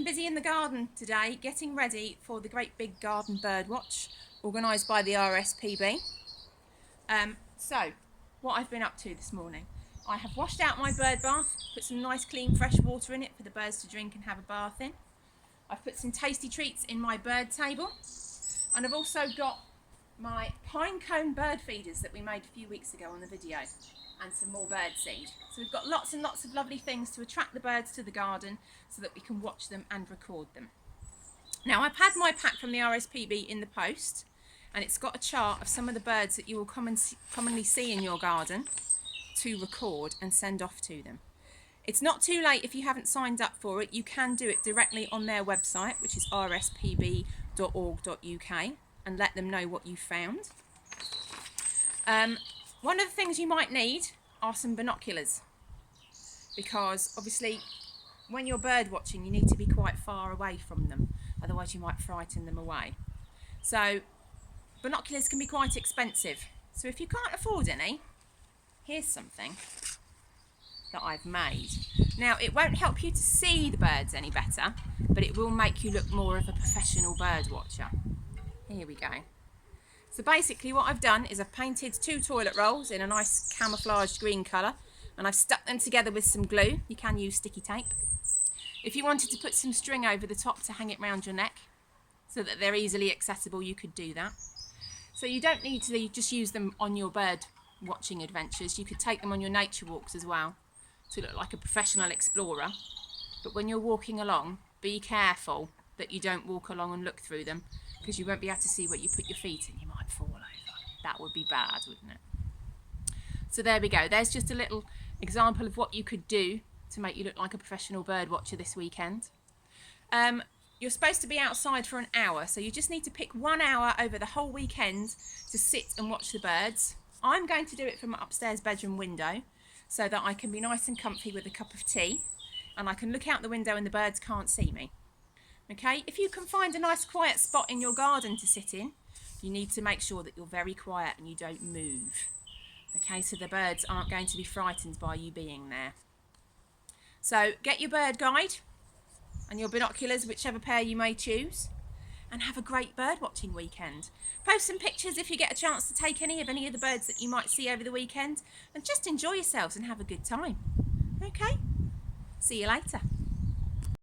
been busy in the garden today getting ready for the Great Big Garden Birdwatch organised by the RSPB. So what I've been up to this morning, I have washed out my bird bath, put some nice clean fresh water in it for the birds to drink and have a bath in. I've put some tasty treats in my bird table, and I've also got my pine cone bird feeders that we made a few weeks ago on the video, and some more bird seed. So we've got lots and lots of lovely things to attract the birds to the garden so that we can watch them and record them. Now, I've had my pack from the RSPB in the post, and it's got a chart of some of the birds that you will commonly see in your garden to record and send off to them. It's not too late if you haven't signed up for it. You can do it directly on their website, which is rspb.org.uk, and let them know what you found. One of the things you might need are some binoculars, because obviously when you're bird watching you need to be quite far away from them, otherwise you might frighten them away. So binoculars can be quite expensive, so if you can't afford any, here's something that I've made. Now, it won't help you to see the birds any better, but it will make you look more of a professional bird watcher. Here we go. So basically what I've done is I've painted 2 toilet rolls in a nice camouflaged green colour, and I've stuck them together with some glue. You can use sticky tape. If you wanted to put some string over the top to hang it round your neck so that they're easily accessible, you could do that. So you don't need to just use them on your bird watching adventures. You could take them on your nature walks as well to look like a professional explorer. But when you're walking along, be careful that you don't walk along and look through them, because you won't be able to see where you put your feet in. You might fall over. That would be bad, wouldn't it? So there we go. There's just a little example of what you could do to make you look like a professional bird watcher this weekend. You're supposed to be outside for an hour, so you just need to pick 1 hour over the whole weekend to sit and watch the birds. I'm going to do it from my upstairs bedroom window so that I can be nice and comfy with a cup of tea, and I can look out the window and the birds can't see me. Okay, if you can find a nice quiet spot in your garden to sit in, you need to make sure that you're very quiet and you don't move. Okay, so the birds aren't going to be frightened by you being there. So get your bird guide and your binoculars, whichever pair you may choose, and have a great bird watching weekend. Post some pictures if you get a chance to take any of the birds that you might see over the weekend, and just enjoy yourselves and have a good time. Okay, see you later.